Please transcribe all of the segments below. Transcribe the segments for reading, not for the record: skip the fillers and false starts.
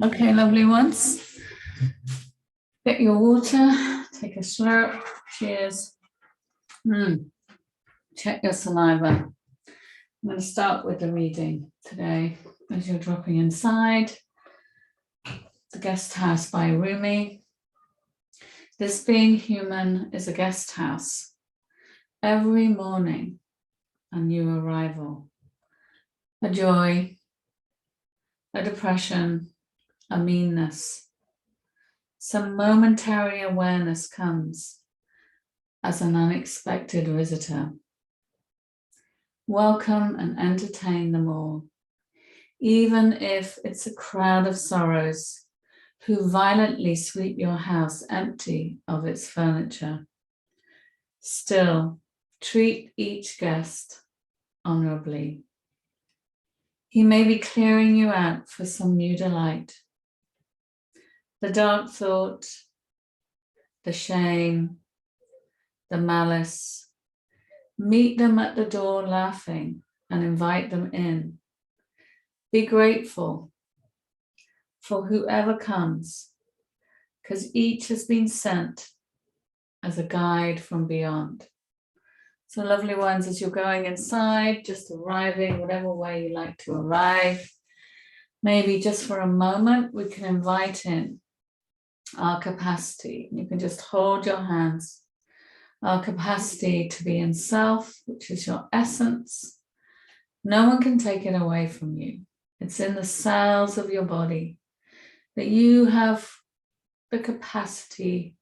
Okay, lovely ones. Get your water, take a slurp, cheers. Check your saliva. I'm going to start with the reading today as you're dropping inside. The Guest House by Rumi. This being human is a guest house. Every morning, a new arrival. A joy, a depression, a meanness. Some momentary awareness comes as an unexpected visitor. Welcome and entertain them all, even if it's a crowd of sorrows who violently sweep your house empty of its furniture. Still, treat each guest honorably. He may be clearing you out for some new delight. The dark thought, the shame, the malice, meet them at the door laughing and invite them in. Be grateful for whoever comes, because each has been sent as a guide from beyond. So lovely ones, as you're going inside, just arriving, whatever way you like to arrive, maybe just for a moment, we can invite in our capacity. You can just hold your hands. Our capacity to be in self, which is your essence. No one can take it away from you. It's in the cells of your body that you have the capacity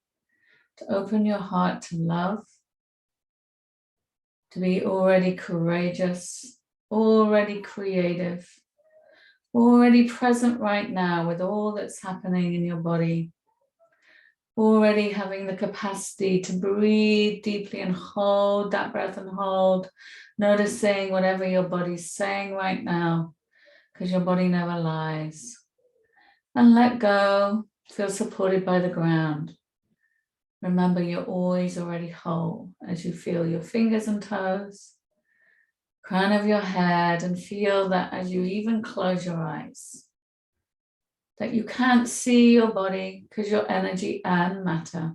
to open your heart to love, to be already courageous, already creative, already present right now with all that's happening in your body, already having the capacity to breathe deeply and hold that breath and hold, noticing whatever your body's saying right now, because your body never lies. And let go, feel supported by the ground. Remember, you're always already whole as you feel your fingers and toes, crown of your head, and feel that as you even close your eyes, that you can't see your body because you're energy and matter.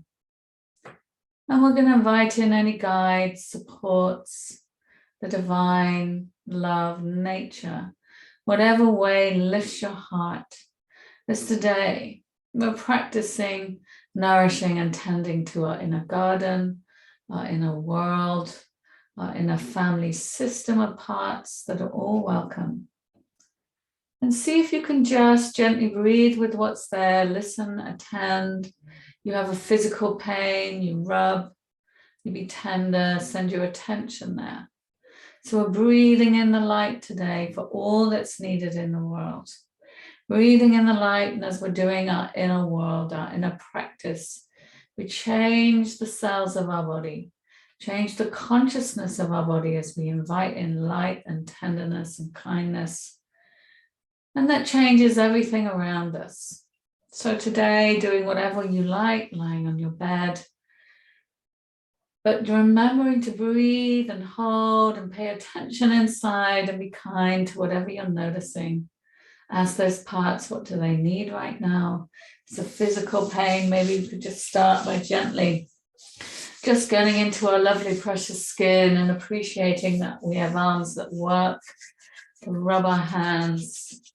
And we're going to invite in any guides, supports, the divine, love, nature, whatever way lifts your heart. As today, we're practicing nourishing and tending to our inner garden, our inner world, our inner family system of parts that are all welcome. And see if you can just gently breathe with what's there, listen, attend. You have a physical pain, you rub, you be tender, send your attention there. So we're breathing in the light today for all that's needed in the world. Breathing in the light, and as we're doing our inner world, our inner practice, we change the cells of our body, change the consciousness of our body as we invite in light and tenderness and kindness. And that changes everything around us. So today, doing whatever you like, lying on your bed, but remembering to breathe and hold and pay attention inside and be kind to whatever you're noticing. Ask those parts, what do they need right now? It's a physical pain. Maybe you could just start by gently just getting into our lovely precious skin and appreciating that we have arms that work, to rub our hands,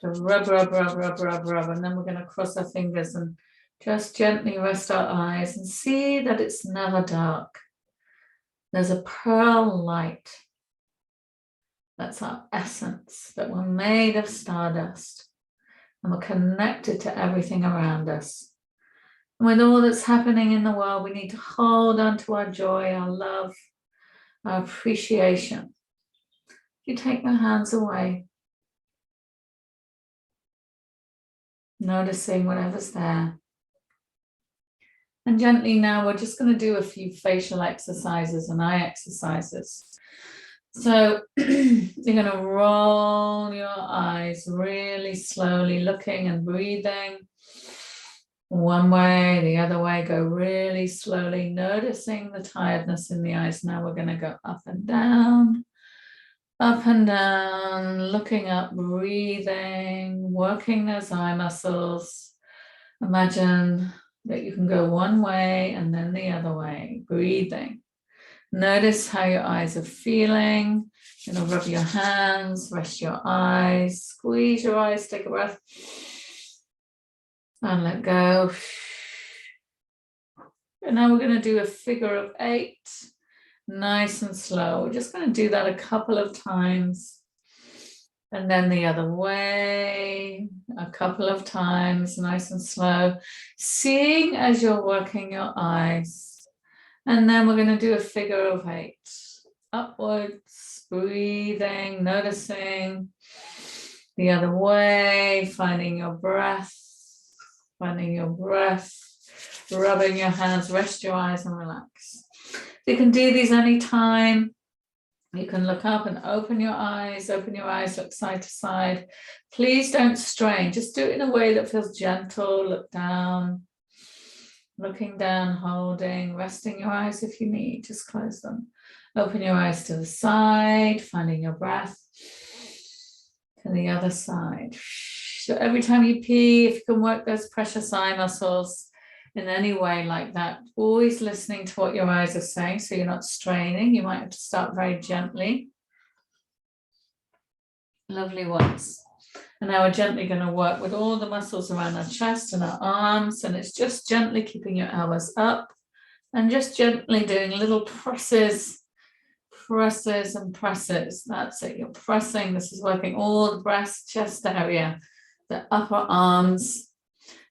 to rub, and then we're going to cross our fingers and just gently rest our eyes and see that it's never dark. There's a pearl light. That's our essence, that we're made of stardust and we're connected to everything around us. And with all that's happening in the world, we need to hold on to our joy, our love, our appreciation. If you take the hands away, noticing whatever's there. And gently now, we're just going to do a few facial exercises and eye exercises. So you're going to roll your eyes really slowly, looking and breathing. One way, the other way, go really slowly, noticing the tiredness in the eyes. Now we're going to go up and down, Up and down, looking up, breathing, working those eye muscles. Imagine that you can go one way and then the other way, breathing. Notice how your eyes are feeling. You're going to rub your hands, rest your eyes, squeeze your eyes, take a breath, and let go. And now we're going to do a figure of 8, nice and slow. We're just going to do that a couple of times. And then the other way, a couple of times, nice and slow. Seeing as you're working your eyes. And then we're going to do a figure of 8. Upwards, breathing, noticing. The other way, finding your breath. Finding your breath. Rubbing your hands, rest your eyes and relax. You can do these anytime. You can look up and open your eyes, look side to side. Please don't strain, just do it in a way that feels gentle. Look down, looking down, holding, resting your eyes if you need, just close them. Open your eyes to the side, finding your breath. To the other side. So every time you pee, if you can work those precious eye muscles in any way like that, always listening to what your eyes are saying so you're not straining. You might have to start very gently. Lovely ones. And now we're gently going to work with all the muscles around our chest and our arms, and it's just gently keeping your elbows up and just gently doing little presses and presses. That's it, you're pressing. This is working all the breast, chest area, the upper arms.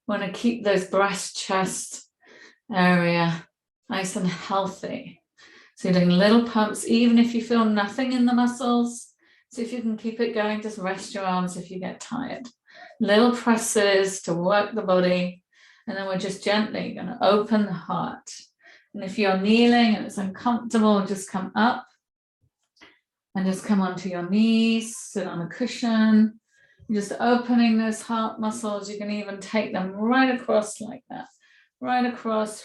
Want to keep those breast, chest area nice and healthy. So you're doing little pumps, even if you feel nothing in the muscles. So if you can keep it going, just rest your arms if you get tired. Little presses to work the body. And then we're just gently going to open the heart. And if you're kneeling and it's uncomfortable, just come up and just come onto your knees, sit on a cushion. Just opening those heart muscles. You can even take them right across like that. Right across,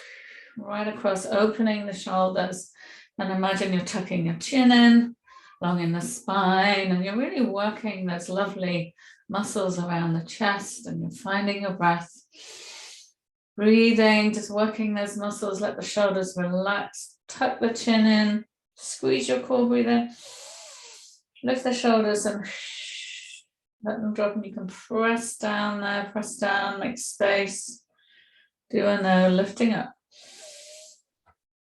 opening the shoulders. And imagine you're tucking your chin in, along in the spine, and you're really working those lovely muscles around the chest, and you're finding your breath. Breathing, just working those muscles, let the shoulders relax. Tuck the chin in, squeeze your core, breathe in. Lift the shoulders and let them drop, and you can press down there, press down, make space. Do a no, lifting up.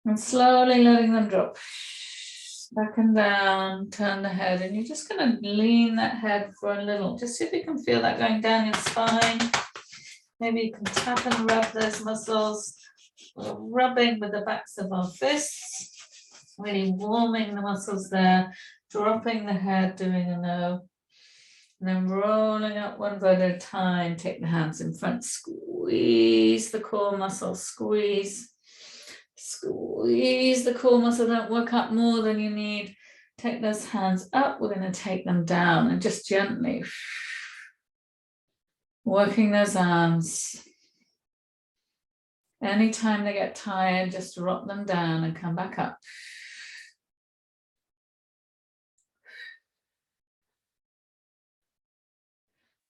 And slowly letting them drop. Back and down, turn the head, and you're just going to lean that head for a little. Just see if you can feel that going down your spine. Maybe you can tap and rub those muscles. We're rubbing with the backs of our fists. Really warming the muscles there. Dropping the head, doing a no. And then rolling up one foot at a time. Take the hands in front. Squeeze the core muscle. Squeeze. Squeeze the core muscle. Don't work up more than you need. Take those hands up. We're going to take them down and just gently working those arms. Anytime they get tired, just drop them down and come back up.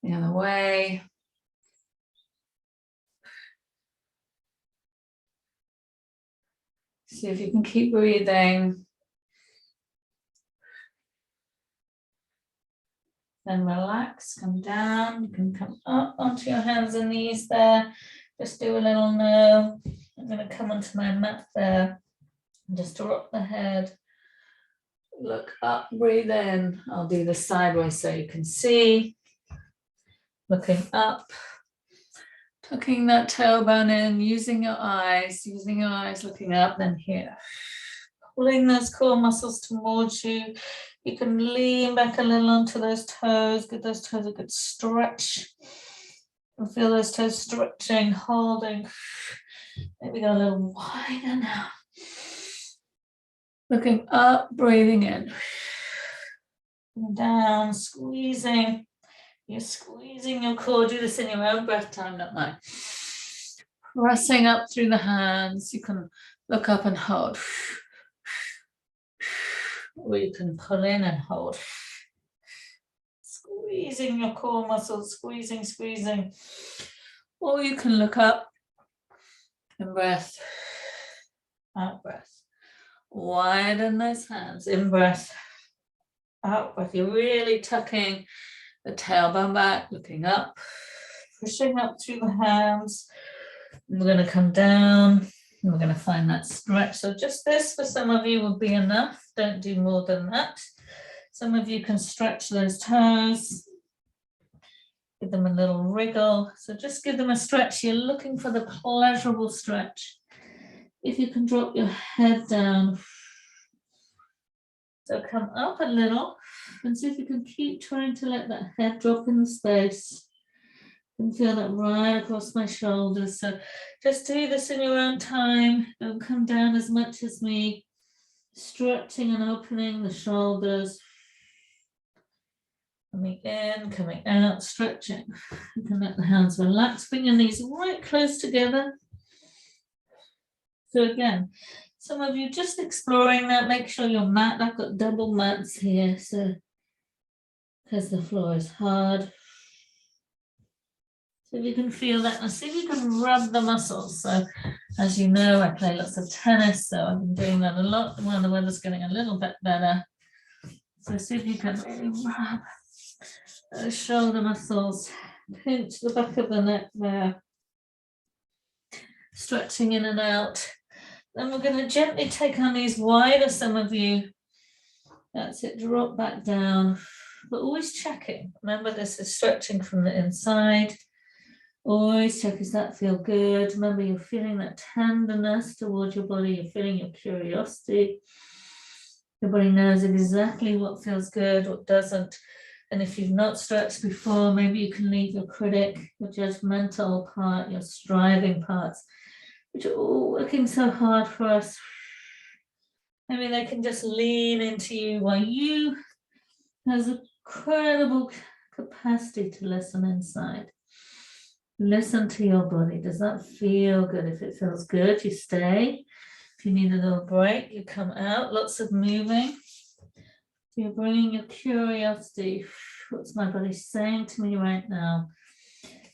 The other way. See if you can keep breathing. Then relax, come down. You can come up onto your hands and knees there. Just do a little no. I'm going to come onto my mat there. And just drop the head. Look up, breathe in. I'll do this sideways so you can see. Looking up. Tucking that tailbone in, using your eyes, looking up, then here. Pulling those core muscles towards you. You can lean back a little onto those toes, give those toes a good stretch. And feel those toes stretching, holding. Maybe go a little wider now. Looking up, breathing in. Down, squeezing. You're squeezing your core. Do this in your own breath time, not mine. Pressing up through the hands. You can look up and hold. Or you can pull in and hold. squeezing your core muscles, squeezing, squeezing. Or you can look up and breath, out breath. Widen those hands, in breath, out breath. You're really tucking the tailbone back, looking up, pushing up through the hands. And we're going to come down and we're going to find that stretch. So just this for some of you will be enough. Don't do more than that. Some of you can stretch those toes. Give them a little wriggle. So just give them a stretch. You're looking for the pleasurable stretch. If you can drop your head down. So come up a little and see if you can keep trying to let that head drop in the space. You can feel that right across my shoulders. So just do this in your own time. Don't come down as much as me. Stretching and opening the shoulders. Coming in, coming out, stretching. You can let the hands relax. Bring your knees right close together. So again, some of you just exploring that. Make sure your mat, I've got double mats here, so because the floor is hard. So if you can feel that, and see if you can rub the muscles. So as you know, I play lots of tennis, so I've been doing that a lot while the weather's getting a little bit better. So see if you can really rub those shoulder muscles, pinch the back of the neck there, stretching in and out. Then we're going to gently take our knees wider, some of you. That's it, drop back down, but always checking. Remember, this is stretching from the inside. Always check, does that feel good? Remember, you're feeling that tenderness towards your body. You're feeling your curiosity. Your body knows exactly what feels good, what doesn't. And if you've not stretched before, maybe you can leave your critic, your judgmental part, your striving parts, which are all working so hard for us. Maybe they can just lean into you while you has incredible capacity to listen inside. Listen to your body. Does that feel good? If it feels good, you stay. If you need a little break, you come out. Lots of moving. So you're bringing your curiosity. What's my body saying to me right now?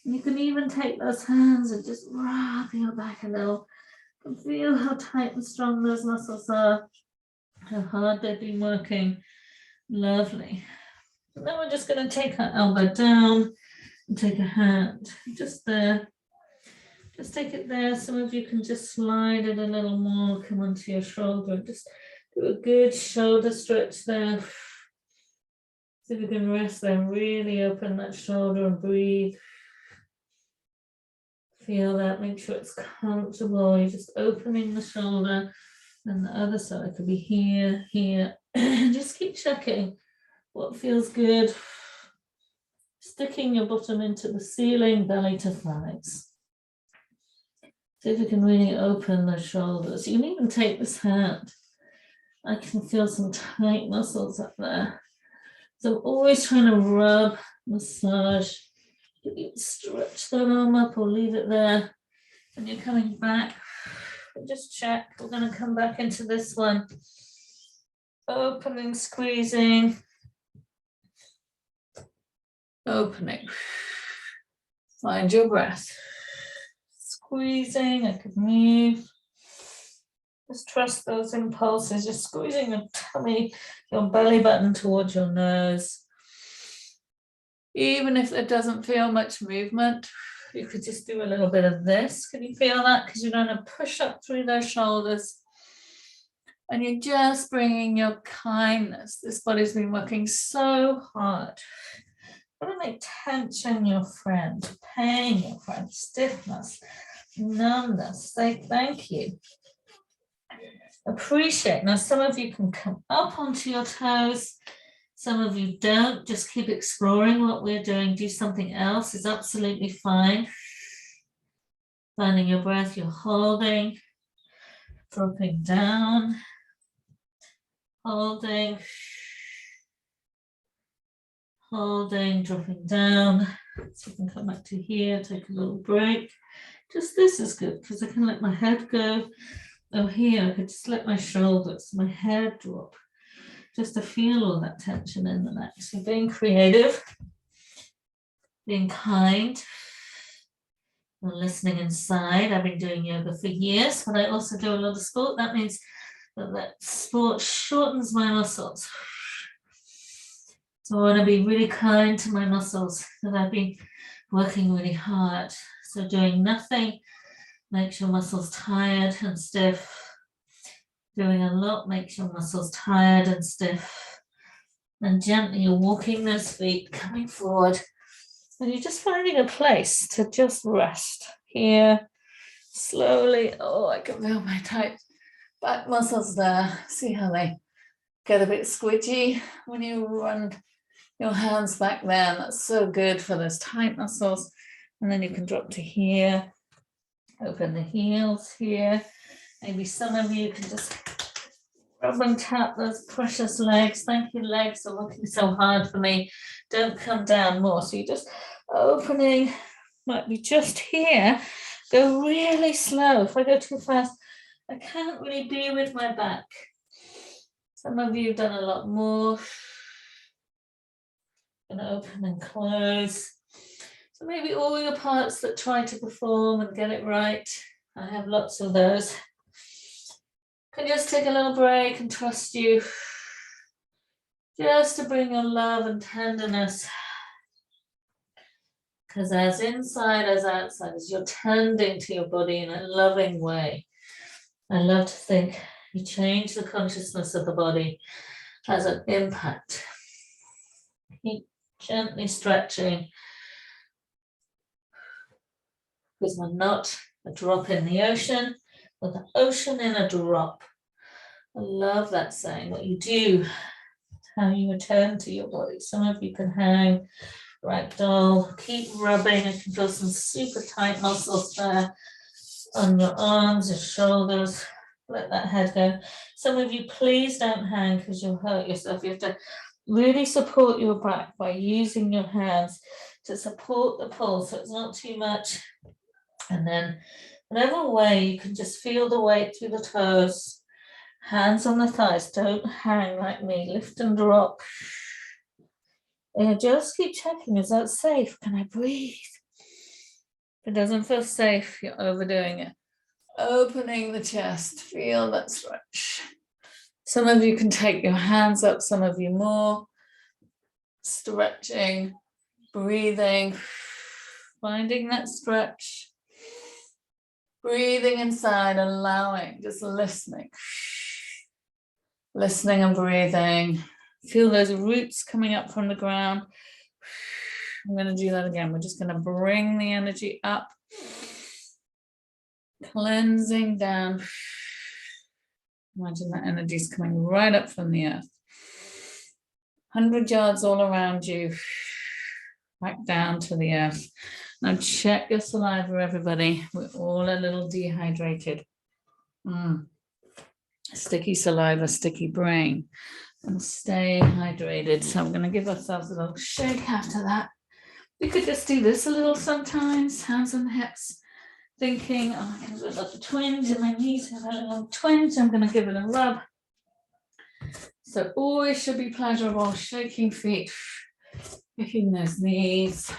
And you can even take those hands and just rub your back a little. And feel how tight and strong those muscles are. How hard they've been working. Lovely. And then we're just going to take our elbow down and take a hand. Just there. Just take it there. Some of you can just slide it a little more. Come onto your shoulder. Just do a good shoulder stretch there. See if you can rest there and really open that shoulder and breathe. Feel that. Make sure it's comfortable. You're just opening the shoulder. And the other side could be here, here. Just keep checking what feels good. Sticking your bottom into the ceiling, belly to thighs. See if you can really open the shoulders. You can even take this hand. I can feel some tight muscles up there. So I'm always trying to rub, massage. You can stretch that arm up or leave it there. And you're coming back. Just check. We're going to come back into this one. Opening, squeezing. Opening. Find your breath. Squeezing, I could move. Just trust those impulses. Just squeezing your tummy, your belly button towards your nose. Even if there doesn't feel much movement, you could just do a little bit of this. Can you feel that? Because you're going to push up through those shoulders. And you're just bringing your kindness. This body's been working so hard. What do they tension your friend, pain your friend, stiffness, numbness? Say thank you. Appreciate. Now, some of you can come up onto your toes. Some of you don't. Just keep exploring what we're doing. Do something else is absolutely fine. Finding your breath, you're holding, dropping down, holding. Holding, dropping down. So you can come back to here, take a little break. Just this is good because I can let my head go. Oh, here, I could just let my shoulders, my head drop. Just to feel all that tension in the neck. So being creative. being kind and listening inside. I've been doing yoga for years, but I also do a lot of sport. That means that sport shortens my muscles. So I want to be really kind to my muscles because I've been working really hard. So doing nothing makes your muscles tired and stiff. Doing a lot makes your muscles tired and stiff. And gently you're walking those feet, coming forward, and you're just finding a place to just rest here. Slowly, oh, I can feel my tight back muscles there. See how they get a bit squidgy when you run your hands back there. That's so good for those tight muscles. And then you can drop to here, open the heels here. Maybe some of you can just rub and tap those precious legs. Thank you, legs, for working so hard for me. Don't come down more. So you're just opening, might be just here. Go really slow. If I go too fast, I can't really be with my back. Some of you have done a lot more. Gonna open and close. So maybe all your parts that try to perform and get it right. I have lots of those. Can just take a little break and trust you. Just to bring your love and tenderness. Because as inside as outside, as you're tending to your body in a loving way, I love to think you change the consciousness of the body, has an impact. Keep gently stretching. Because we're not a drop in the ocean, we're the ocean in a drop. I love that saying. What you do, how you return to your body. Some of you can hang, ragdoll, keep rubbing. I can feel some super tight muscles there on your arms, your shoulders. Let that head go. Some of you, please don't hang because you'll hurt yourself. You have to really support your back by using your hands to support the pull so it's not too much. And then whatever way, you can just feel the weight through the toes. Hands on the thighs, don't hang like me, lift and drop. And just keep checking, is that safe? Can I breathe? If it doesn't feel safe, you're overdoing it. Opening the chest, feel that stretch. Some of you can take your hands up, some of you more. Stretching, breathing, finding that stretch. Breathing inside, allowing, just listening. Listening and breathing. Feel those roots coming up from the ground. I'm going to do that again. We're just going to bring the energy up. Cleansing down. Imagine that energy is coming right up from the earth. 100 yards all around you. Back down to the earth. Now check your saliva, everybody. We're all a little dehydrated. Sticky saliva, sticky brain. And stay hydrated. So I'm going to give ourselves a little shake after that. We could just do this a little sometimes, hands on the hips, thinking, oh, I can do a little twinge in my knees, have a little twinge. I'm going to give it a rub. So always should be pleasurable, shaking feet, kicking those knees.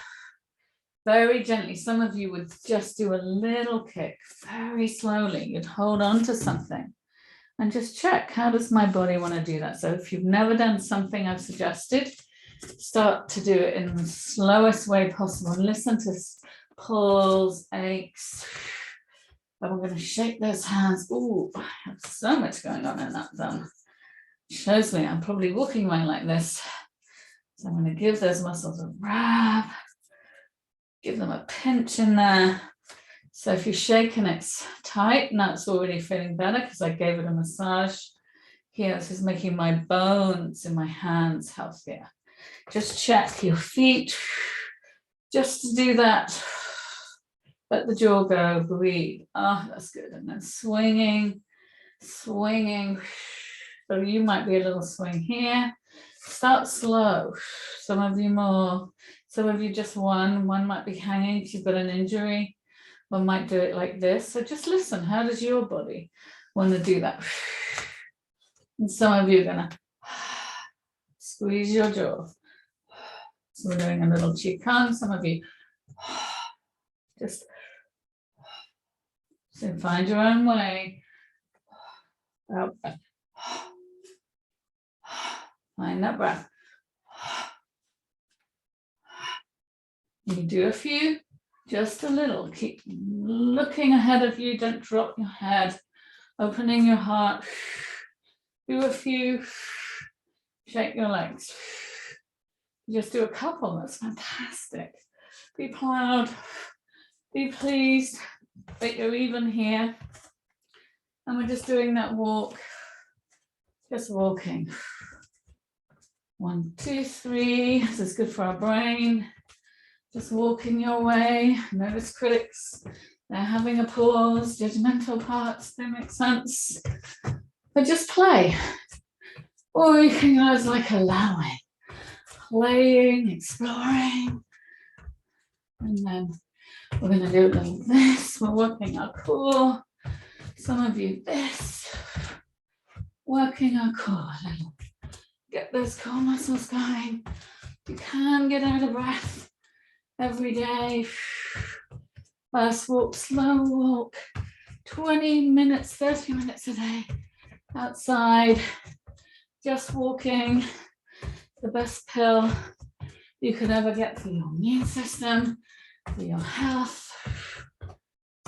Very gently. Some of you would just do a little kick, very slowly. You'd hold on to something. And just check, how does my body want to do that? So if you've never done something I've suggested, start to do it in the slowest way possible. And listen to pulls, aches. But I'm going to shake those hands. Ooh, I have so much going on in that thumb. Shows me I'm probably walking around like this. So I'm going to give those muscles a rub. Give them a pinch in there. So if you're shaking, it's tight. Now it's already feeling better because I gave it a massage. Here, this is making my bones in my hands healthier. Just check your feet. Just to do that. Let the jaw go, breathe. Ah, that's good. And then swinging, swinging. So you might be a little swing here. Start slow. Some of you more. Some of you just one. One might be hanging if you've got an injury. One might do it like this. So just listen. How does your body want to do that? And some of you are going to squeeze your jaw. So we're doing a little qigong. Some of you just so find your own way. Out breath. Find that breath. You do a few, just a little. Keep looking ahead of you. Don't drop your head. Opening your heart. Do a few. Shake your legs. Just do a couple. That's fantastic. Be proud. Be pleased that you're even here. And we're just doing that walk. Just walking. 1, 2, 3. This is good for our brain. Just walking your way. Notice critics. They're having a pause. Judgmental parts, they make sense. But just play. Or you can go as like allowing. Playing, exploring. And then we're going to do a little this. We're working our core. Some of you this. Working our core a little. Get those core muscles going. You can get out of breath every day. Fast walk, slow walk. 20 minutes, 30 minutes a day outside. Just walking. The best pill you could ever get for your immune system, for your health.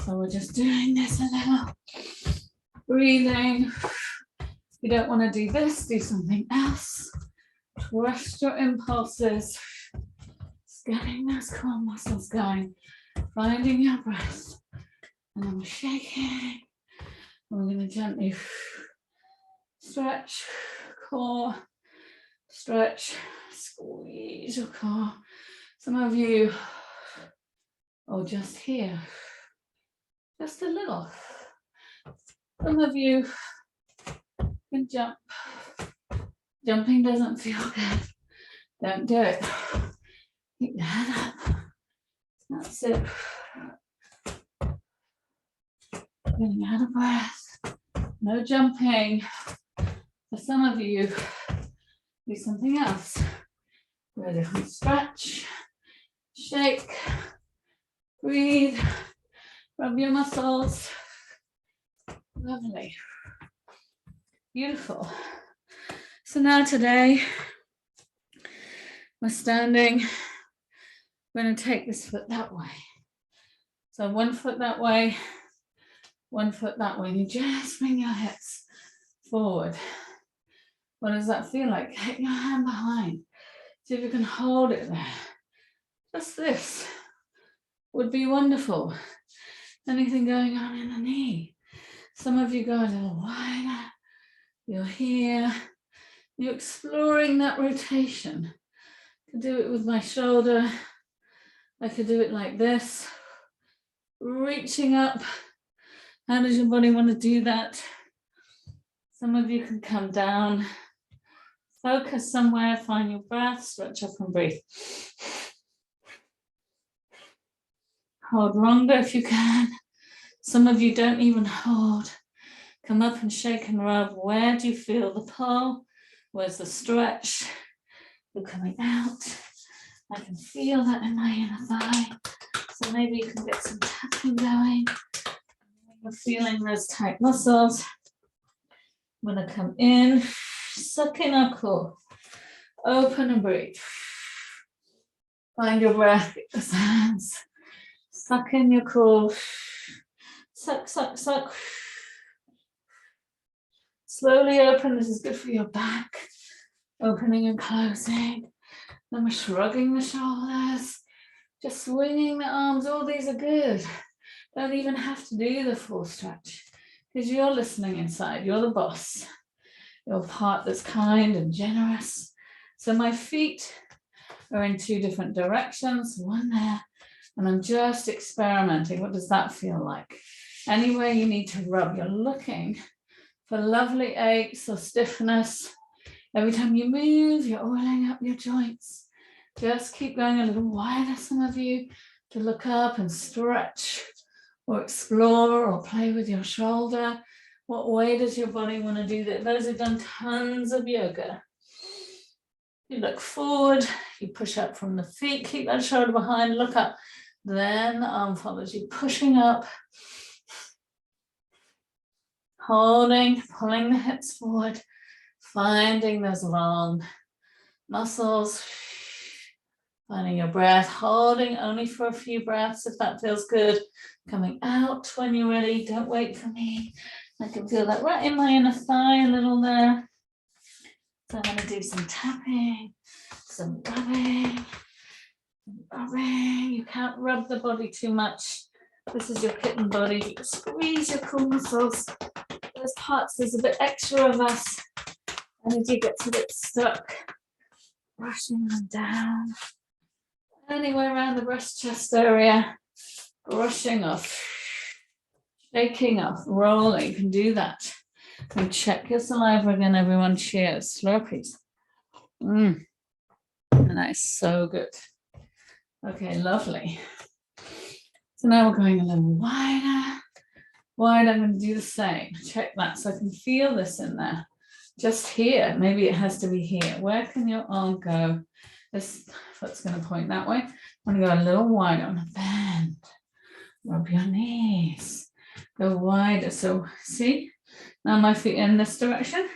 So we're just doing this a little. Breathing. If you don't want to do this, do something else. Trust your impulses. Just getting those core muscles going. Finding your breath. And then we're shaking. And we're going to gently stretch core. Stretch. Squeeze your core. Some of you are just here. Just a little. Some of you can jump. Jumping doesn't feel good. Don't do it. Keep your head up. That's it. Getting out of breath. No jumping. For some of you, do something else. Ready? Stretch. Shake. Breathe. Rub your muscles. Lovely. Beautiful. So now today, we're standing. We're going to take this foot that way. So 1 foot that way, 1 foot that way. You just bring your hips forward. What does that feel like? Get your hand behind. See if you can hold it there. Just this would be wonderful. Anything going on in the knee? Some of you go a little wider. You're here. You're exploring that rotation. I could do it with my shoulder. I could do it like this. Reaching up. How does your body want to do that? Some of you can come down. Focus somewhere, find your breath, stretch up and breathe. Hold longer if you can. Some of you don't even hold. Come up and shake and rub. Where do you feel the pull? Where's the stretch? You're coming out. I can feel that in my inner thigh. So maybe you can get some tapping going. You're feeling those tight muscles. I'm going to come in, suck in our core. Open and breathe. Find your breath, get those hands. Suck in your core. Suck, suck, suck. Slowly open. This is good for your back. Opening and closing. Then we're shrugging the shoulders. Just swinging the arms. All these are good. Don't even have to do the full stretch because you're listening inside. You're the boss. You're a part that's kind and generous. So my feet are in 2 different directions. One there. And I'm just experimenting. What does that feel like? Anywhere you need to rub, you're looking for lovely aches or stiffness. Every time you move, you're oiling up your joints. Just keep going a little wider, some of you, to look up and stretch or explore or play with your shoulder. What way does your body want to do that? Those who've done tons of yoga You look forward, you push up from the feet, keep that shoulder behind, look up. Then the arm follows you, pushing up, holding, pulling the hips forward, finding those long muscles, finding your breath, holding only for a few breaths if that feels good. Coming out when you're ready, don't wait for me. I can feel that right in my inner thigh a little there. So I'm going to do some tapping, some rubbing. You can't rub the body too much. This is your kitten body. You squeeze your core muscles. Those parts, there's a bit extra of us. Energy gets a bit stuck. Brushing them down. Anywhere around the breast chest area. Brushing off. Shaking off. Rolling. You can do that. And check your saliva again, everyone. Cheers. Slurpees. And that is so good. Okay, lovely. So now we're going a little wider. Wide, I'm going to do the same. Check that so I can feel this in there. Just here. Maybe it has to be here. Where can your arm go? This foot's going to point that way. I'm going to go a little wider. I'm going to bend. Rub your knees. Go wider. So see? Now my feet in this direction.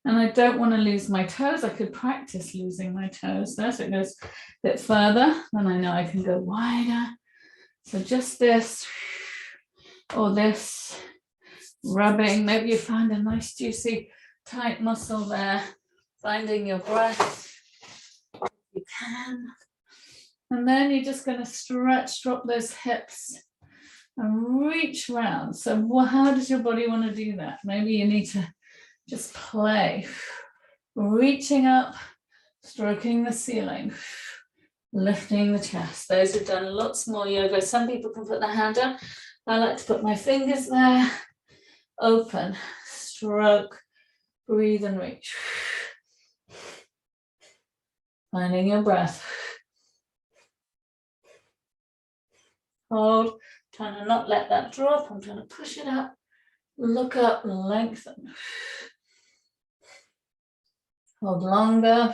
And I don't want to lose my toes. I could practice losing my toes there. So it goes a bit further. Then I know I can go wider. So just this or this rubbing. Maybe you find a nice juicy tight muscle there. Finding your breath if you can. And then you're just going to stretch, drop those hips and reach round. So how does your body want to do that? Maybe you need to just play, reaching up, stroking the ceiling, lifting the chest. Those who've done lots more yoga, some people can put their hand down. I like to put my fingers there, open, stroke, breathe and reach. Finding your breath. Hold, trying to not let that drop. I'm trying to push it up, look up, lengthen. Hold longer,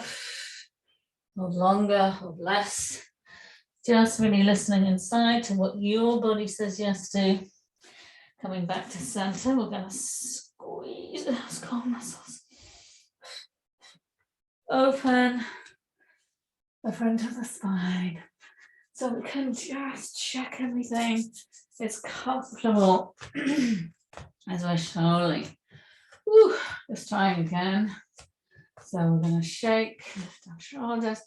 hold less. Just really listening inside to what your body says yes to. Coming back to center, we're going to squeeze those core muscles. Open the front of the spine. So we can just check everything is comfortable as we're slowly. Just trying again. So we're going to shake, lift our shoulders.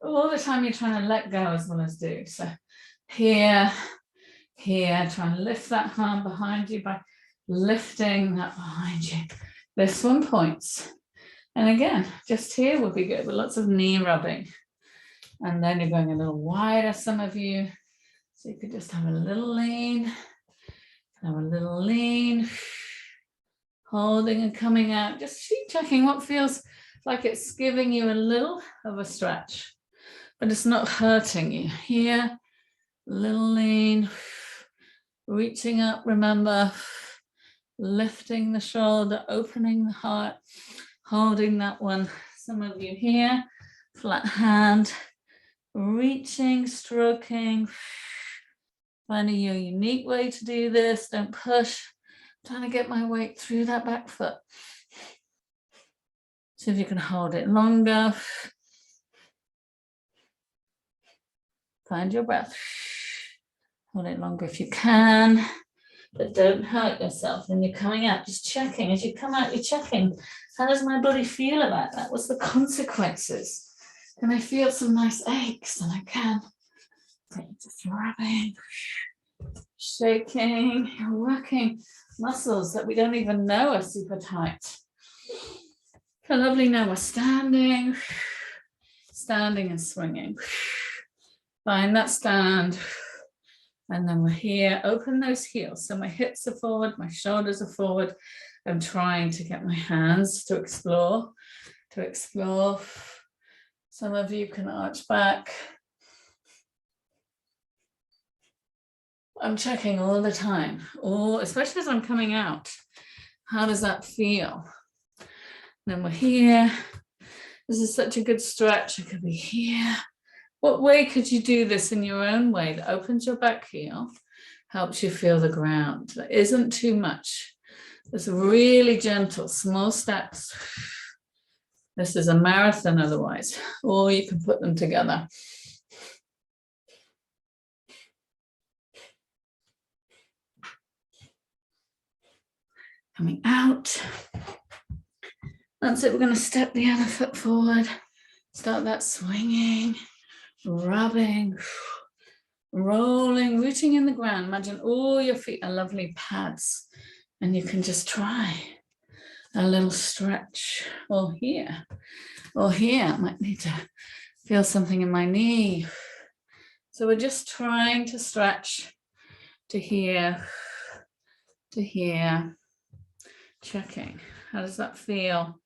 All the time you're trying to let go as well as do. So here, try and lift that arm behind you by lifting that behind you. This one points. And again, just here would be good with lots of knee rubbing. And then you're going a little wider, some of you. So you could just have a little lean. Have a little lean. Holding and coming out. Just keep checking what feels like it's giving you a little of a stretch. But it's not hurting you. Here, little lean, reaching up, remember, lifting the shoulder, opening the heart, holding that one. Some of you here, flat hand, reaching, stroking, finding your unique way to do this. Don't push. Trying to get my weight through that back foot. See if you can hold it longer. Find your breath. Hold it longer if you can, but don't hurt yourself when you're coming out. Just checking. As you come out, you're checking. How does my body feel about that? What's the consequences? Can I feel some nice aches? And I can. Okay, just rubbing, shaking. You're working muscles that we don't even know are super tight. So lovely. Now we're standing and swinging. Find that stand. And then we're here. Open those heels. So my hips are forward, my shoulders are forward. I'm trying to get my hands to explore. Some of you can arch back. I'm checking all the time, especially as I'm coming out. How does that feel? Then we're here. This is such a good stretch. It could be here. What way could you do this in your own way that opens your back heel, helps you feel the ground? That isn't too much. It's really gentle, small steps. This is a marathon otherwise, or you can put them together. Coming out. That's it. We're going to step the other foot forward. Start that swinging, rubbing, rolling, rooting in the ground. Imagine all your feet are lovely pads, and you can just try a little stretch. Or here, I might need to feel something in my knee. So we're just trying to stretch to here, to here. Checking. How does that feel?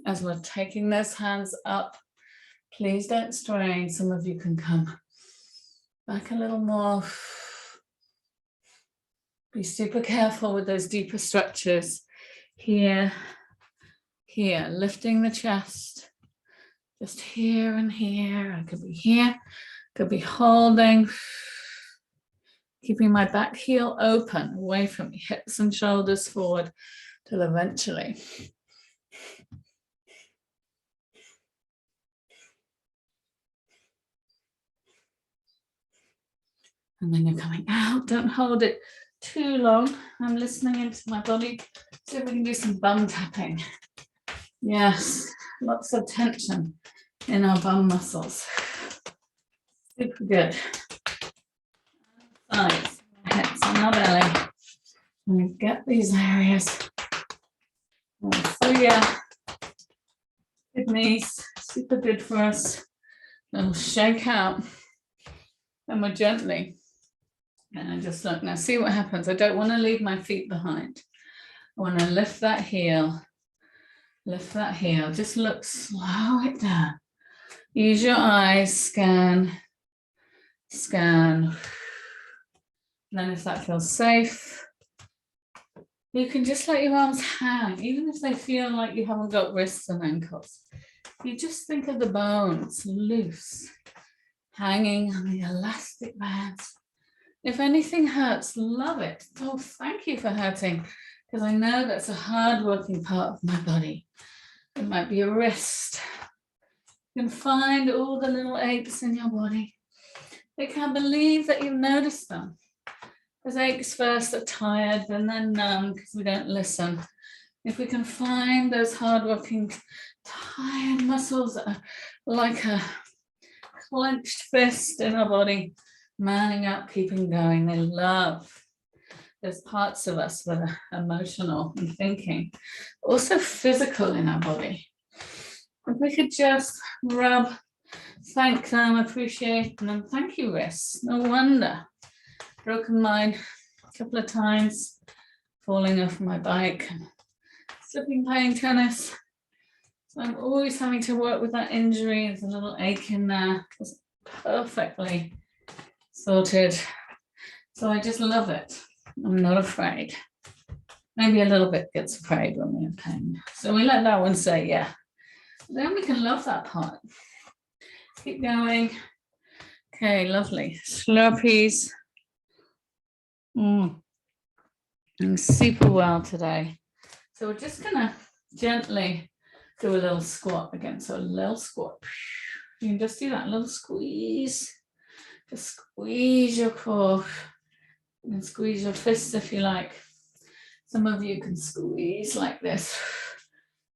As we're taking those hands up, please don't strain. Some of you can come back a little more. Be super careful with those deeper stretches. Here, here, lifting the chest. Just here and here. I could be here, could be holding. Keeping my back heel open, away from me, hips and shoulders forward till eventually. And then you're coming out. Don't hold it too long. I'm listening into my body. See if we can do some bum tapping. Yes, lots of tension in our bum muscles. Super good. Sides, hips and our belly. And we get these areas. So yeah, kidneys, super good for us. Little shake out. And we're gently. And I just look now, see what happens. I don't want to leave my feet behind. I want to lift that heel. Lift that heel. Just look, slow it down. Use your eyes, scan, scan. And then if that feels safe, you can just let your arms hang, even if they feel like you haven't got wrists and ankles. You just think of the bones loose, hanging on the elastic bands. If anything hurts, love it. Oh, thank you for hurting, because I know that's a hard-working part of my body. It might be a wrist. You can find all the little aches in your body. I can't believe that you've noticed them. Those aches first are tired and then numb because we don't listen. If we can find those hard-working, tired muscles that are like a clenched fist in our body, manning up, keeping going. They love. There's parts of us that are emotional and thinking, also physical in our body. If we could just rub, thank them, appreciate them. Thank you, wrists. No wonder. Broken mine a couple of times, falling off my bike, slipping playing tennis. So I'm always having to work with that injury. There's a little ache in there. It's perfectly sorted. So I just love it. I'm not afraid. Maybe a little bit gets afraid when we have pain. So we let that one say, yeah. Then we can love that part. Keep going. Okay, lovely. Slurpees. Doing super well today. So we're just gonna gently do a little squat again. So a little squat. You can just do that, a little squeeze. Just squeeze your core and squeeze your fists if you like. Some of you can squeeze like this.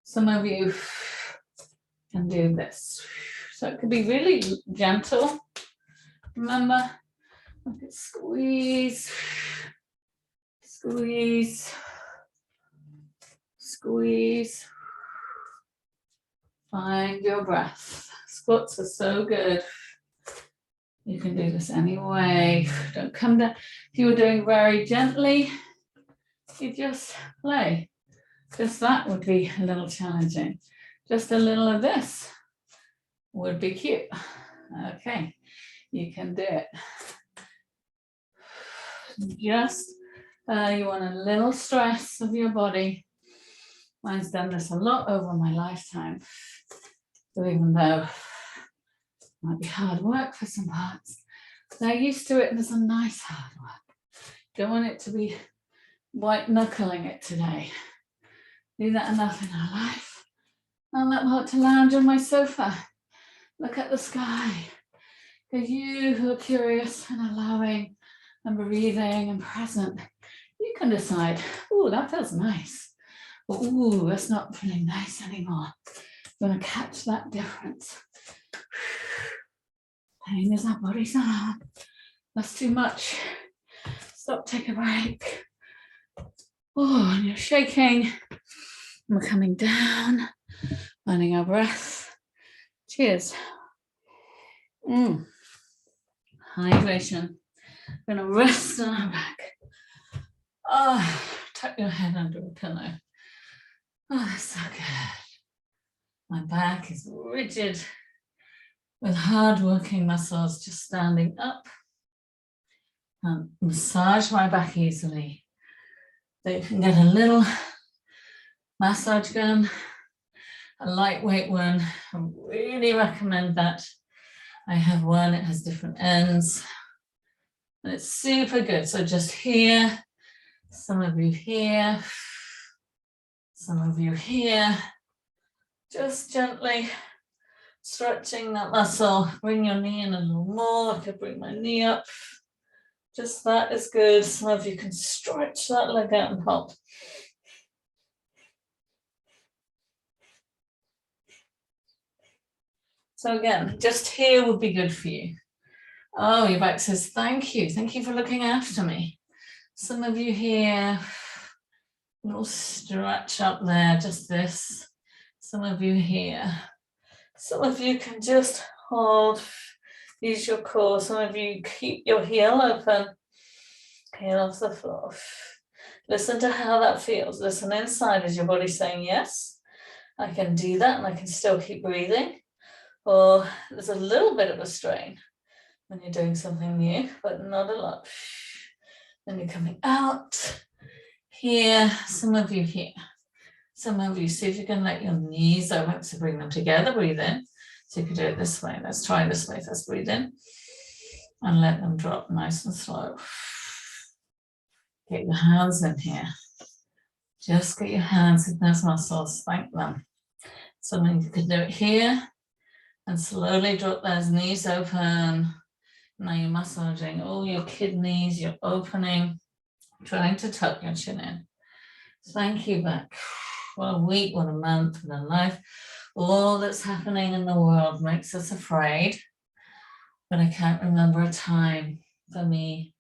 Some of you can do this. So it could be really gentle. Remember, look at squeeze, squeeze, squeeze. Find your breath. Squats are so good. You can do this anyway. Don't come down. If you were doing very gently, you just play. Just that would be a little challenging. Just a little of this would be cute. Okay, you can do it. Just you want a little stress of your body. Mine's done this a lot over my lifetime. So even though it might be hard work for some parts, they're used to it and it's a nice hard work. Don't want it to be white knuckling it today. Do that enough in our life. And let me want to lounge on my sofa. Look at the sky. For you who are curious and allowing and breathing and present, you can decide, oh, that feels nice. Or, ooh, that's not feeling nice anymore. You want to catch that difference. Pain is our body's alarm. That's too much. Stop, take a break. Oh, and you're shaking. We're coming down, finding our breath. Cheers. Hydration. We're going to rest on our back. Oh, tuck your head under a pillow. Oh, that's so good. My back is rigid with hard-working muscles just standing up. And massage my back easily. So you can get a little massage gun, a lightweight one. I really recommend that. I have one, it has different ends. And it's super good. So just here, some of you here, some of you here. Just gently stretching that muscle. Bring your knee in a little more. I could bring my knee up. Just that is good. Some of you can stretch that leg out and hold. So again, just here would be good for you. Oh, your back says, thank you. Thank you for looking after me. Some of you here, a little stretch up there, just this. Some of you here. Some of you can just hold, use your core. Some of you keep your heel open, heel off the floor. Listen to how that feels. Listen inside. Is your body saying, yes, I can do that and I can still keep breathing? Or there's a little bit of a strain when you're doing something new, but not a lot. Then you're coming out here. Some of you here. Some of you, see if you can let your knees open, so bring them together, breathe in. So you could do it this way. Let's try this way. First, breathe in and let them drop nice and slow. Get your hands in here. Just get your hands in those muscles, thank them. So you could do it here and slowly drop those knees open. Now you're massaging all your kidneys, you're opening, trying to tuck your chin in. Thank you back. What a week, what a month, what a life. All that's happening in the world makes us afraid. But I can't remember a time for me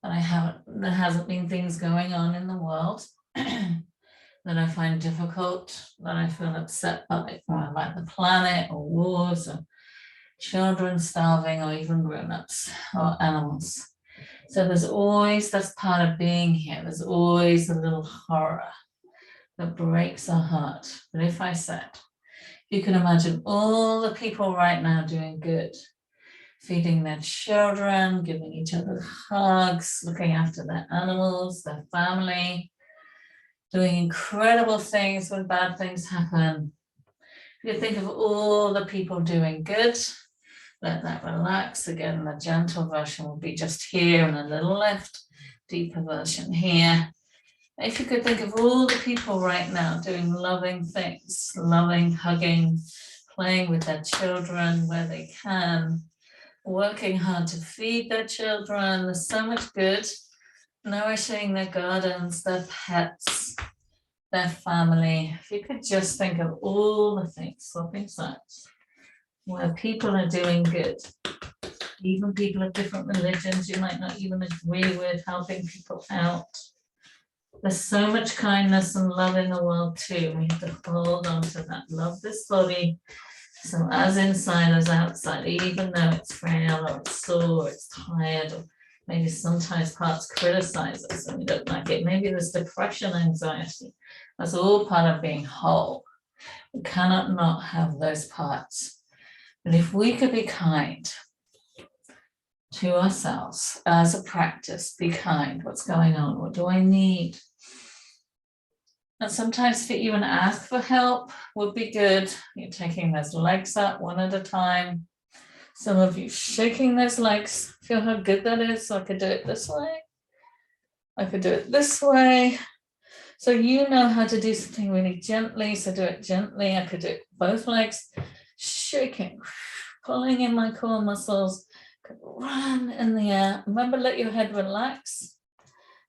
that there hasn't been things going on in the world that I find difficult, that I feel upset by, or about the planet, or wars, or children starving, or even grown-ups or animals. So there's always, that's part of being here, there's always a little horror that breaks our heart. But if I said, you can imagine all the people right now doing good, feeding their children, giving each other hugs, looking after their animals, their family, doing incredible things when bad things happen. If you think of all the people doing good, let that relax. Again, the gentle version will be just here and a little lift, deeper version here. If you could think of all the people right now doing loving things, loving, hugging, playing with their children where they can, working hard to feed their children, there's so much good, nourishing their gardens, their pets, their family. If you could just think of all the things, swapping sides, where people are doing good, even people of different religions you might not even agree with, helping people out. There's so much kindness and love in the world too. We have to hold on to that. Love this body. So as inside as outside, even though it's frail or it's sore, or it's tired, or maybe sometimes parts criticize us and we don't like it. Maybe there's depression, anxiety. That's all part of being whole. We cannot not have those parts. But if we could be kind to ourselves as a practice, be kind. What's going on? What do I need? And sometimes to even ask for help would be good. You're taking those legs up one at a time. Some of you shaking those legs. Feel how good that is. So I could do it this way. I could do it this way. So you know how to do something really gently. So do it gently. I could do it both legs, shaking, pulling in my core muscles. Could run in the air. Remember, let your head relax.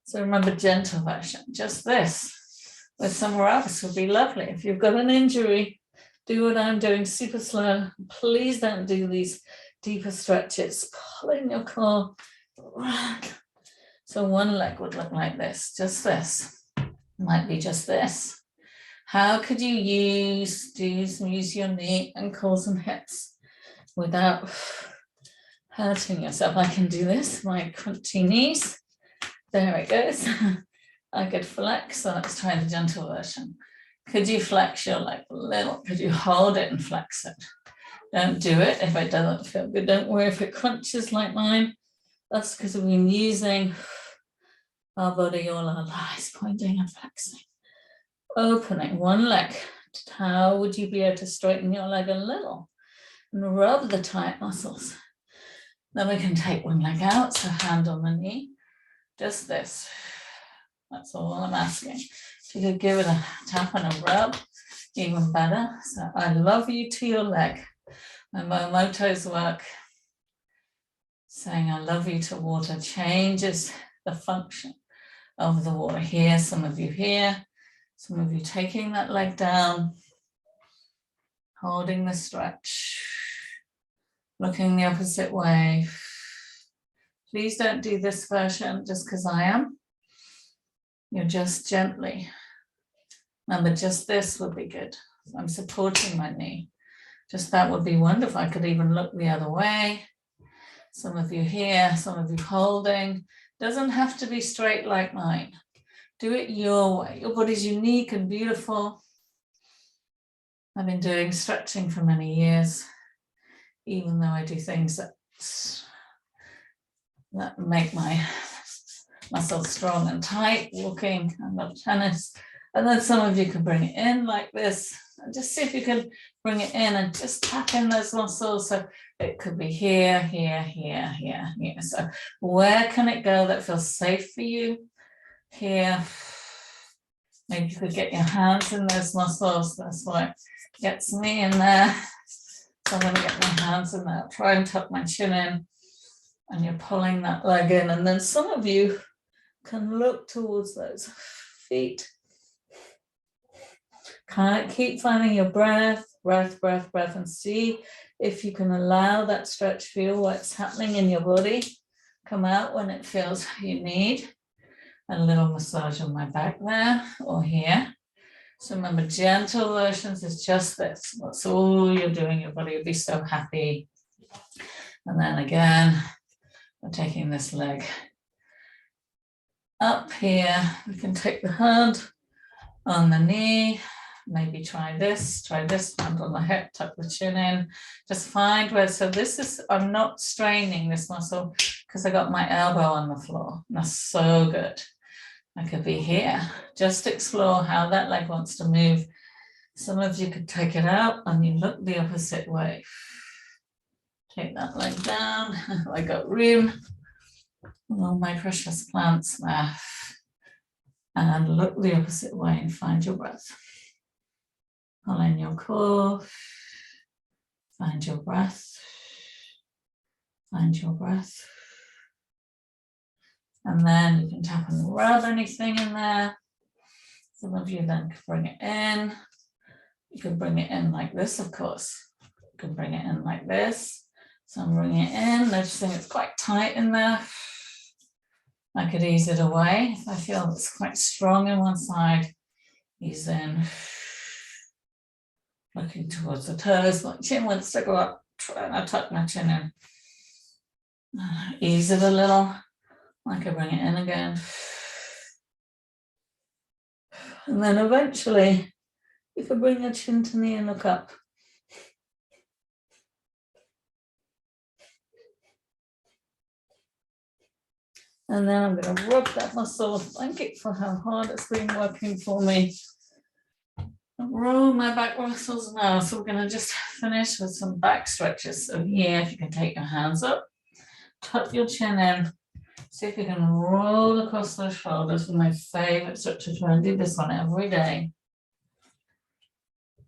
So remember, gentle version, just this. With somewhere else would be lovely. If you've got an injury, do what I'm doing super slow. Please don't do these deeper stretches. Pull in your core. So one leg would look like this, just this. Might be just this. How could you use your knee, ankles, and hips without hurting yourself? I can do this, my crunchy knees. There it goes. I could flex, so let's try the gentle version. Could you flex your leg a little? Could you hold it and flex it? Don't do it if it doesn't feel good. Don't worry if it crunches like mine. That's because we've been using our body all our lives, pointing and flexing. Opening one leg. How would you be able to straighten your leg a little and rub the tight muscles? Then we can take one leg out, so hand on the knee. Just this. That's all I'm asking. If you could give it a tap and a rub, even better. So I love you to your leg. My Momoto's work, saying I love you to water, changes the function of the water. Here, some of you here, some of you taking that leg down, holding the stretch, looking the opposite way. Please don't do this version just because I am. You're just gently. Remember, just this would be good. I'm supporting my knee. Just that would be wonderful. I could even look the other way. Some of you here, some of you holding. Doesn't have to be straight like mine. Do it your way. Your body's unique and beautiful. I've been doing stretching for many years, even though I do things that make my muscles strong and tight, walking, I love tennis. And then some of you can bring it in like this. And just see if you can bring it in and just tap in those muscles. So it could be here, here, here, here, here. So where can it go that feels safe for you? Here. Maybe you could get your hands in those muscles. That's what gets me in there. So I'm going to get my hands in there. Try and tuck my chin in. And you're pulling that leg in. And then some of you can look towards those feet. Keep finding your breath, and see if you can allow that stretch, feel what's happening in your body. Come out when it feels you need. A little massage on my back there or here. So remember, gentle versions is just this. That's all you're doing. Your body will be so happy. And then again, we're taking this leg up here. We can take the hand on the knee. Maybe try this, hand on the hip, tuck the chin in. Just find where, so this is, I'm not straining this muscle because I got my elbow on the floor. That's so good. I could be here. Just explore how that leg wants to move. Some of you could take it out and you look the opposite way. Take that leg down. I got room. All my precious plants there. And look the opposite way and find your breath. Pull in your core. Find your breath. Find your breath. And then you can tap and rub anything in there. Some of you then can bring it in. You can bring it in like this, of course. You can bring it in like this. So I'm bringing it in, noticing it's quite tight in there. I could ease it away. If I feel it's quite strong in one side, ease in. Looking towards the toes, my chin wants to go up, trying to tuck my chin in. Ease it a little. I could bring it in again. And then eventually, you can bring your chin to knee and look up. And then I'm going to rub that muscle, thank it for how hard it's been working for me. Roll my back muscles now. So we're going to just finish with some back stretches. So here, if you can take your hands up, tuck your chin in. See if you can roll across those shoulders. My favorite stretch to try and do this one every day.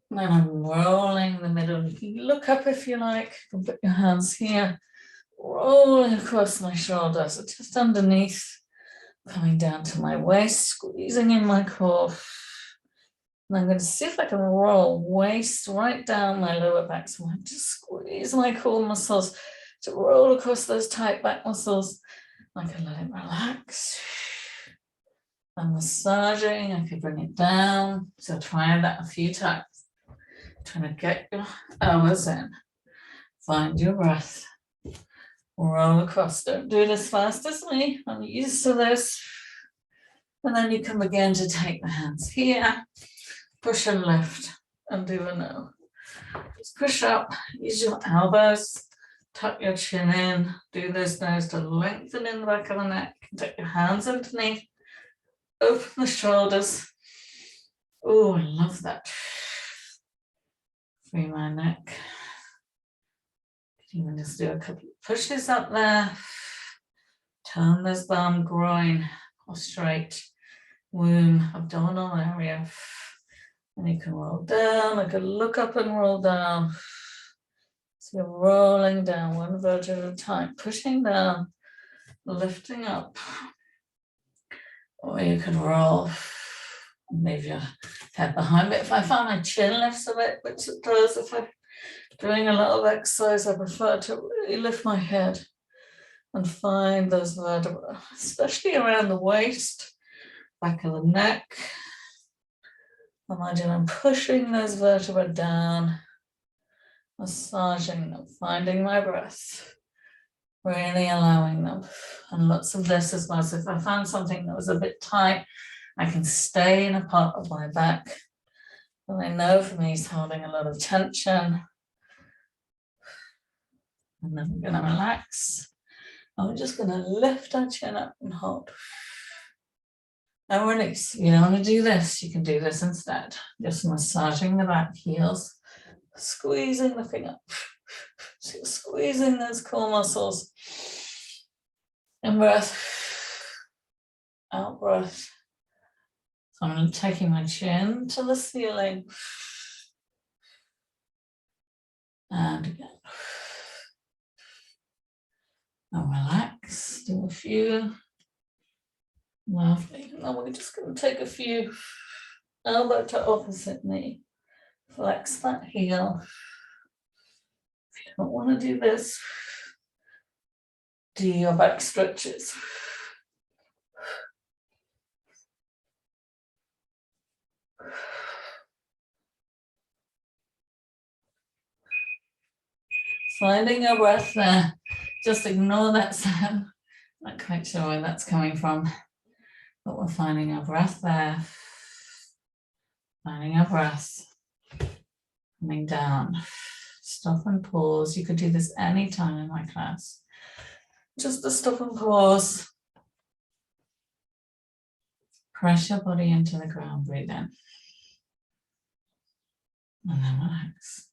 And then I'm rolling the middle. You can look up if you like. You can put your hands here, rolling across my shoulders, so just underneath, coming down to my waist, squeezing in my core. And I'm going to see if I can roll waist right down my lower back. So I just squeeze my core muscles to roll across those tight back muscles. I can let it relax. I'm massaging, I could bring it down. So try that a few times. Trying to get your elbows in. Find your breath. Roll across. Don't do it as fast as me. I'm used to this. And then you can begin to take the hands here. Push and lift and do a no. Just push up, use your elbows, tuck your chin in, do those no's to lengthen in the back of the neck. Take your hands underneath, open the shoulders. Oh, I love that. Free my neck. You can just do a couple of pushes up there. Turn this bum, groin, or straight, womb, abdominal area. And you can roll down, I can look up and roll down. So you're rolling down one vertebra at a time, pushing down, lifting up. Or you can roll, leave your head behind. But if I find my chin lifts a bit, which it does, if I'm doing a lot of exercise, I prefer to really lift my head and find those vertebrae, especially around the waist, back of the neck. Imagine I'm pushing those vertebrae down, massaging them, finding my breath, really allowing them. And lots of this as well. So if I found something that was a bit tight, I can stay in a part of my back. And I know for me, it's holding a lot of tension. And then we're going to relax. And we're just going to lift our chin up and hold. And release. If you don't want to do this, you can do this instead. Just massaging the back heels, squeezing, lifting up. So you're squeezing those core muscles. In breath, out breath. So I'm taking my chin to the ceiling. And again. And relax, do a few. Lovely. And then we're just going to take a few. Elbow to opposite knee. Flex that heel. If you don't want to do this, do your back stretches. Finding your breath there. Just ignore that sound. Not quite sure where that's coming from, but we're finding our breath there. Finding our breath. Coming down. Stop and pause. You could do this anytime in my class. Just to stop and pause. Press your body into the ground, breathe in. And then relax.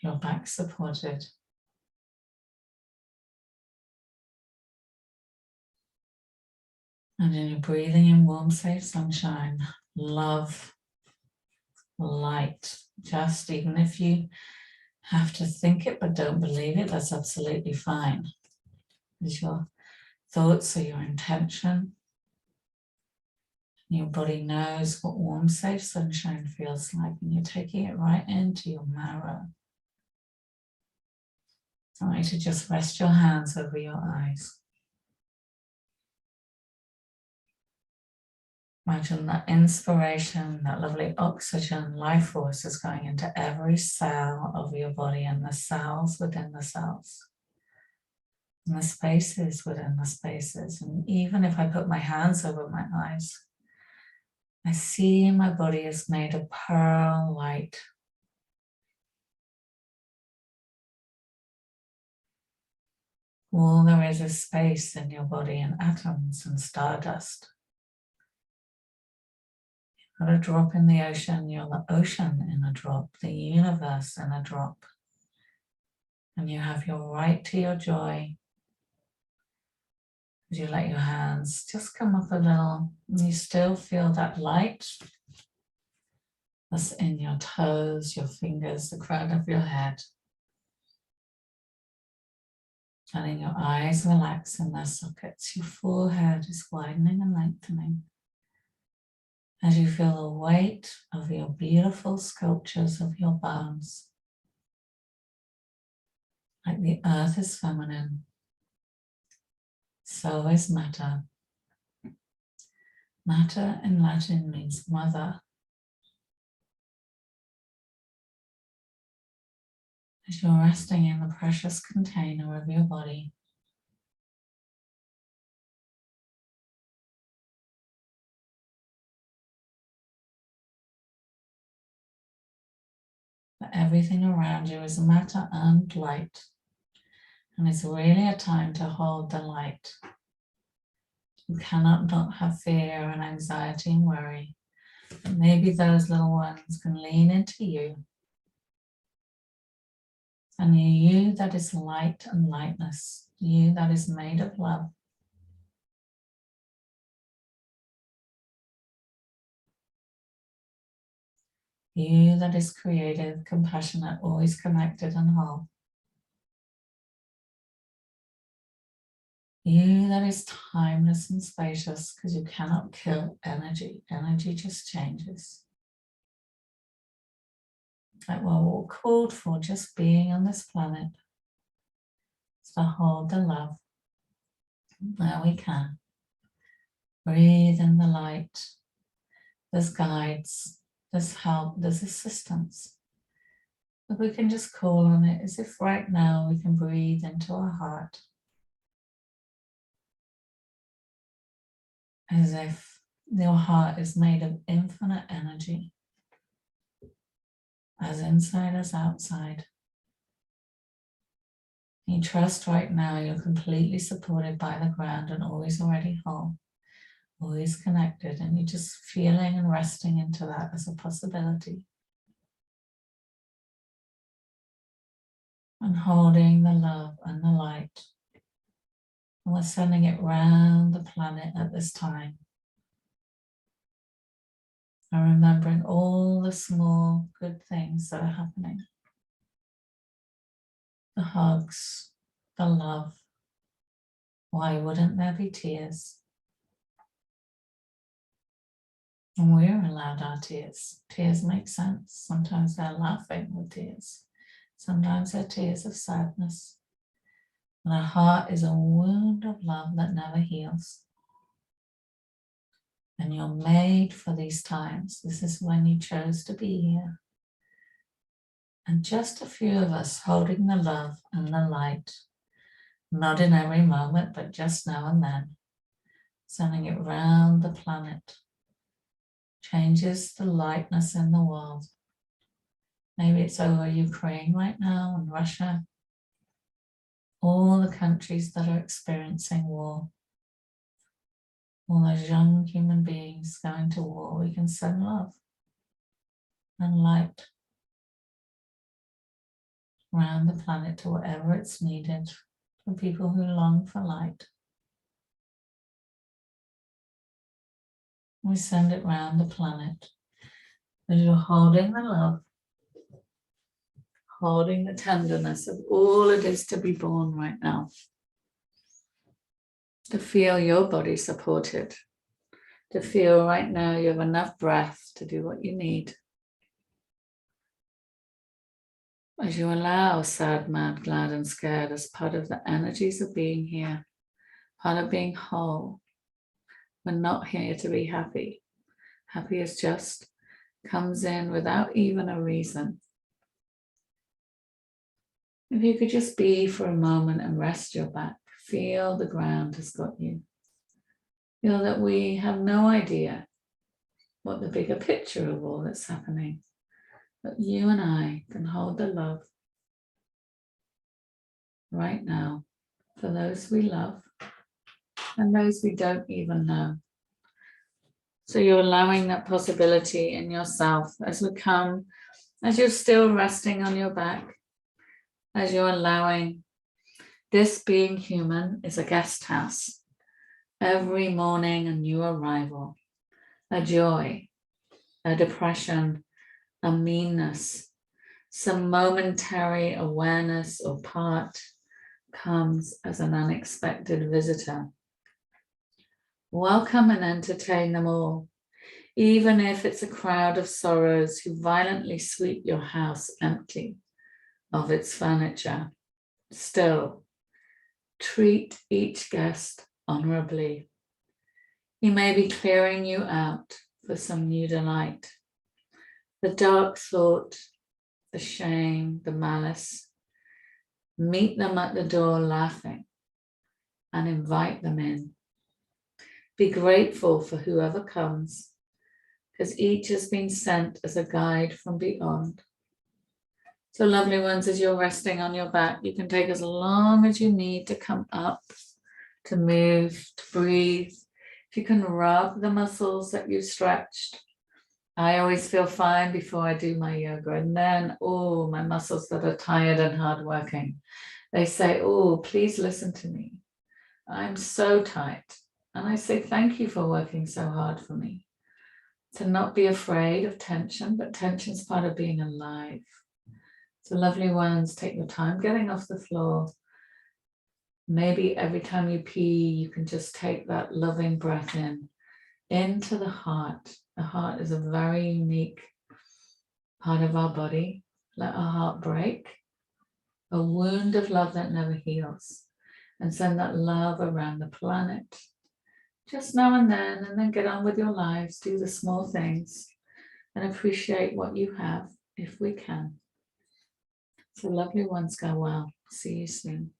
Your back supported. And then you're breathing in warm, safe sunshine, love, light. Just even if you have to think it but don't believe it, that's absolutely fine. Because your thoughts are your intention. Your body knows what warm, safe sunshine feels like, and you're taking it right into your marrow. I want you to just rest your hands over your eyes. Imagine that inspiration, that lovely oxygen, life force is going into every cell of your body and the cells within the cells. And the spaces within the spaces. And even if I put my hands over my eyes, I see my body is made of pearl light. All there is space in your body and atoms and stardust. You're not a drop in the ocean, you're the ocean in a drop, the universe in a drop. And you have your right to your joy. As you let your hands just come up a little, and you still feel that light that's in your toes, your fingers, the crown of your head. Letting your eyes relax in their sockets, your forehead is widening and lengthening. As you feel the weight of your beautiful sculptures of your bones. Like the earth is feminine, so is matter. Matter in Latin means mother. As you're resting in the precious container of your body, that everything around you is matter and light, and it's really a time to hold the light. You cannot not have fear and anxiety and worry. But maybe those little ones can lean into you. And you that is light and lightness, you that is made of love. You that is creative, compassionate, always connected and whole. You that is timeless and spacious, because you cannot kill energy. Energy just changes. Like we're all called for just being on this planet. So hold the love where we can. Breathe in the light. There's guides, there's help, there's assistance. If we can just call on it as if right now we can breathe into our heart. As if your heart is made of infinite energy, as inside as outside. You trust right now you're completely supported by the ground and always already whole, always connected, and you're just feeling and resting into that as a possibility. And holding the love and the light. And we're sending it round the planet at this time. And remembering all the small good things that are happening. The hugs, the love. Why wouldn't there be tears? And we're allowed our tears. Tears make sense. Sometimes they're laughing with tears. Sometimes they're tears of sadness. And our heart is a wound of love that never heals. And you're made for these times. This is when you chose to be here. And just a few of us holding the love and the light, not in every moment, but just now and then, sending it round the planet, changes the lightness in the world. Maybe it's over Ukraine right now and Russia, all the countries that are experiencing war, all those young human beings going to war. We can send love and light around the planet to wherever it's needed for people who long for light. We send it round the planet as you're holding the love, holding the tenderness of all it is to be born right now. To feel your body supported, to feel right now you have enough breath to do what you need. As you allow sad, mad, glad, and scared as part of the energies of being here, part of being whole. We're not here to be happy. Happy is just comes in without even a reason. If you could just be for a moment and rest your back, feel the ground has got you. Feel that we have no idea what the bigger picture of all that's happening. But you and I can hold the love right now for those we love and those we don't even know. So you're allowing that possibility in yourself as you're still resting on your back, as you're allowing this being human is a guest house. Every morning, a new arrival, a joy, a depression, a meanness, some momentary awareness or part comes as an unexpected visitor. Welcome and entertain them all, even if it's a crowd of sorrows who violently sweep your house empty of its furniture. Still, treat each guest honorably. He may be clearing you out for some new delight. The dark thought, the shame, the malice, meet them at the door laughing and invite them in. Be grateful for whoever comes, because each has been sent as a guide from beyond. So lovely ones, as you're resting on your back, you can take as long as you need to come up, to move, to breathe. If you can rub the muscles that you've stretched. I always feel fine before I do my yoga, and then, oh, my muscles that are tired and hardworking, they say, oh, please listen to me. I'm so tight. And I say, thank you for working so hard for me. To not be afraid of tension, but tension is part of being alive. So lovely ones, take your time getting off the floor. Maybe every time you pee, you can just take that loving breath in, into the heart. The heart is a very unique part of our body. Let our heart break, a wound of love that never heals, and send that love around the planet. Just now and then get on with your lives. Do the small things and appreciate what you have if we can. So lovely ones, go well. See you soon.